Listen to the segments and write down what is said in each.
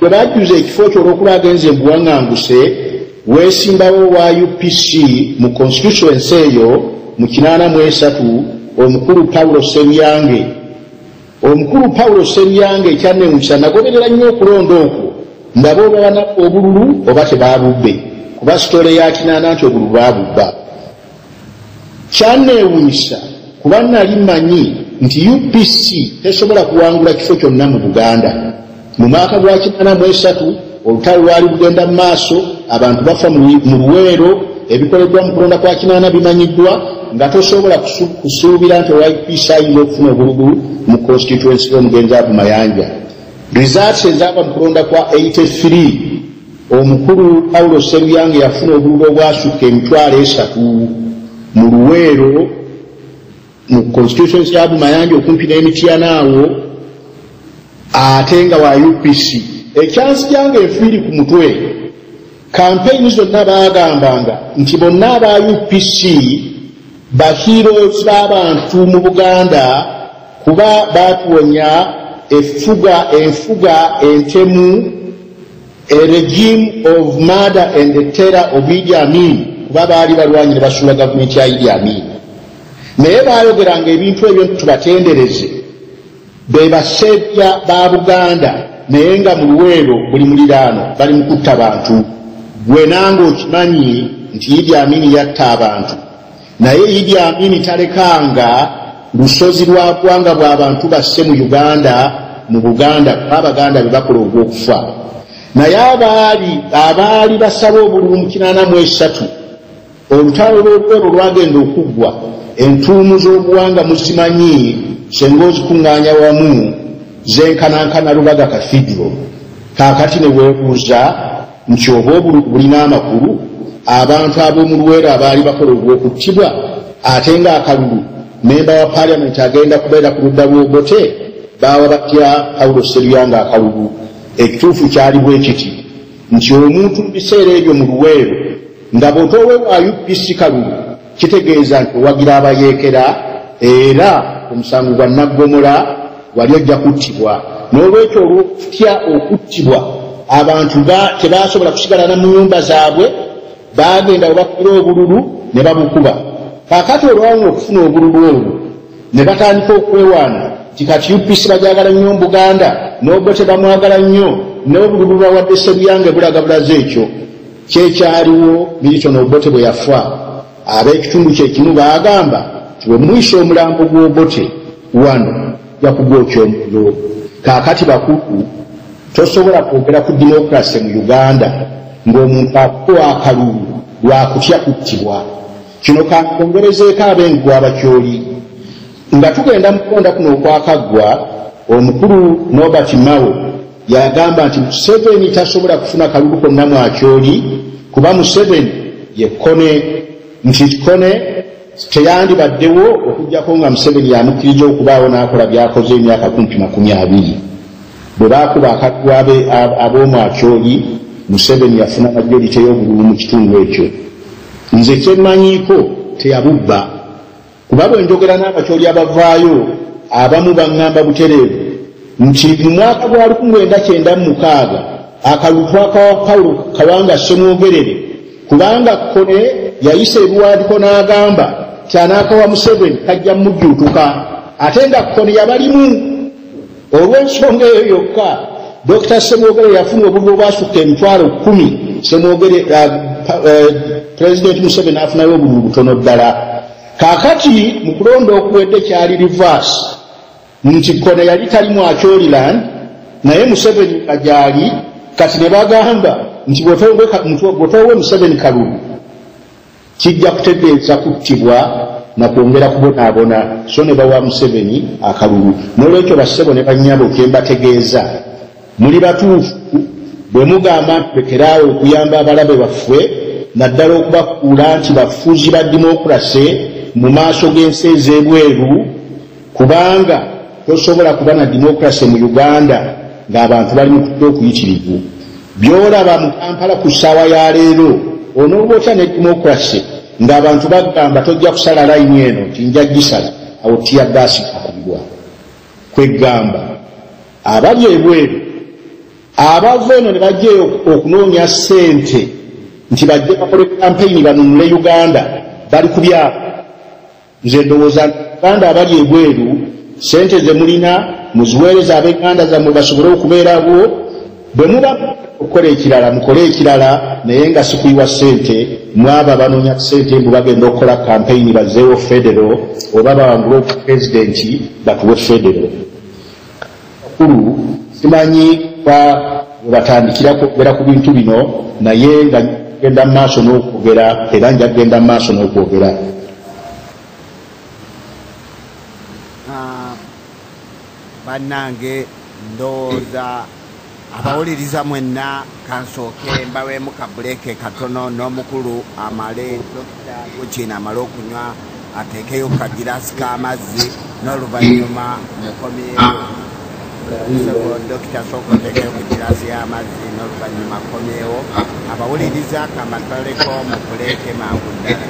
bwe bajjuza ekifo kyo olw'okuba agenze buwaŋŋanguse weesimbawo wa UPC mu constituency eyo mu 83 omukulu Paulo Sebyange. Omukulu Paulo Sebyange ekyanneewuunyisa nagoberera nnyo okulonda okwo nga bo babana obululu oba tebaabubbe kuba sitole ya kinaana nti obululu baabubba. Kyanneewuunyisa kuba nali mmanyi nti UPC tesobola kuwangula kifo kyonna mu Buganda. Mu mwaka gwa 83 olutalo lwali lugenda mu maaso, abantu bafa mu Luweero, ebikoleddwa mu kulonda kwa kinaana bimanyiddwa, nga tosobola kusuubira nti UPC ayinza okufuna obululu mu constituency y'omugenzi Abumayanja. Results ezaava mu kulonda kwa 83 omukulu Paulo Sebyange yafuna obululu obwasukka emitwalo 3 mu Luweero mu constituency ya Abumayanja okumpi n'Emityana awo, ate nga wa UPC. Ekyansi kyange enfiiri ku mutwe, kampeyini zonna baagambanga nti bonna aba UPC baheroes b'abantu mu Buganda kuba baatuwonya enfuga entemu, a regime of murder and terror of Idi Amin, kuba baali balwanyi ne basuula gavumenti ya Idi Amin. Naye baayogeranga ebintu ebyo tubatendereze, be basajja ba Buganda, naye nga mu Luweero buli muliraano bali mu kutta bantu. Gwe nange okimanyi nti Idi Amin yatta abantu, naye Idi Amin talekanga lusozi lwa ggwanga bw'abantu basse mu Uganda, mu Buganda, Abaganda be bakola ogw'okufa. Naye abaali basaba obululu mu 83 olutalo lw'Oluweero lwagenda okuggwa, entuumu z'obuwanga muzimanyi senga ozikuŋŋaanya wamu zenkanankana Lubaga Cathedral. Kaakati ne weebuuza nti oba obululu bulina amakulu, abantu ab'omu Luweero abaali bakola ogw'okuttibwa, ate ng'akalulu memba wa parliament agenda kubeera ku ludda lw'Obote, baawa batya Paulo Sebyange akalulu. Ekituufu kyali bwe kiti nti omuntu mu biseera ebyo mu Luweero nga bw'otoowe wa UPC kalulu, kitegeeza nti owagira abayeekera era omusango gwa naggomola wali ojja kuttibwa. N'olwekyo olw'okutya okuttibwa, abantu tebaasobola kusigala na mu nnyumba zaabwe, baagenda webakubira obululu ne babukuba. Kaakati olwawo okufuna obululu obwo ne batandika okwewaana nti kati UPC bajagala nnyo mu Buganda, n'Obote bamwagala nnyo, n'obululu bwawadde Sebyange bulaga bulaze ekyo. Kyekyaliwo Milton Obote bwe yafa, ab'ekitundu kyekimu baagamba nti bwe muyisa omulambo gw'Obote wano yakugwokya omuliro. Kaakati bakulu, tosobola kwogera ku democracy mu Uganda ng'omuntu akuwa akalulu lwakutya kuttibwa. Kino kankongerezeeko ab'engu abakyoli. Nga tugenda mu kulonda kuno okwakaggwa, omukulu Nobert Mao yagamba nti Museveni tasobola kufuna kalulu konna mu akyoli kuba Museveni ye kkone, nti kkone teyandibaddewo okuggyako nga Museveni yamukkiriza okubaawo n'akola by'akoze emyaka 20. Bwe baakuba akalulu ab'omu akyoli, Museveni yafuna majority y'obululu mu kitundu ekyo. Nze kyemmanyiiko teyabubba, kuba bwe njogera n'abakyoli abavaayo abamu baŋŋamba butereevu nti mu mwaka gwa 1996 akalulu twakawa Paulo Kawanga Ssemwogerere, kubanga kkone yayisa ebiwandiiko n'agamba kyanaakawa Museveni kajja mujjuutuka, ate nga kkone yabalimu. Olw'ensonga eyo yokka Dr. Ssemwogerere yafuna obululu obwasukka emitwalo 10. Ssemwogerere President Museveni afunayo obululu butono ddala. Kaakati mu kulonda okuwedde kyali reverse, nti kkone yali tali mu Akyoliland, naye Museveni agyali. Kati ne bagamba nti bw'otoowe Museveni kalulu kijja kutegeeza kuttibwa na kwongera kubonaabona, so ne bawa Museveni akalulu. N'olwekyo bassebo ne bannyabo kye mbategeeza, muli batuufu bwe mugamba nti lekeraawo okuyamba abalabe baffe, naddala okubakuula nti bafuuzi ba dimokirasi mu maaso g'ensi ez'ebweru, kubanga tosobola kuba na dimokirasi mu Uganda ng'abantu bali mu kutya okuyitirivu. Byolaba mu Kampala ku ssaawa ya leero onooba otya ne dimokirasi ng'abantu bagamba tojja kusala layini eno nti nja gisala, awo tiya gaasi kakubibwa. Kwegamba abali ebweru abava eno ne bajja okunoonya ssente nti bajje bakole kampeyini banunule Uganda bali ku byabo. Nze ndowooza Baganda abali ebweru ssente ze mulina muziweereza ab'Uganda zammwe basobole okubeerawo. Bwe muba okukola ekirala mukole ekirala naye nga si kuyiwa ssente mwaba banoonya ssente mbu bagenda okukola kampeyini bazzeewo federo oba bawangule pulezidenti batuwe federo. Bakulu simanyi batandikira kwogera ku bintu bino naye nga genda mu maaso n'okwogera era nja kugenda mu maaso n'okwogera. Bannange ndowooza abawuliriza mwenna kansooke mbaweemu ka buleke katono n'omukulu amale Dr. Gukiina amale okunywa ateekeyo kagiraasi k'amazzi n'oluvannyuma mukomyeyo. Dokita sooka oteekeyo kagiraasi y'amazzi n'oluvannyuma komyewo. Abawuliriza kamatwaleko mu buleke mangu ddala.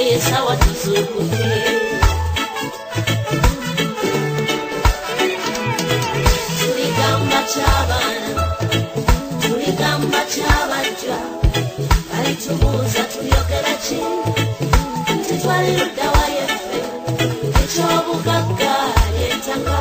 naye sawa tuzukuke. Tuligamba ky'abaana, tuligamba ky'abajja, balitubuuza tulyogera ki? Nti twali ludda wa yeffe, eky'obugagga ly'ettaka.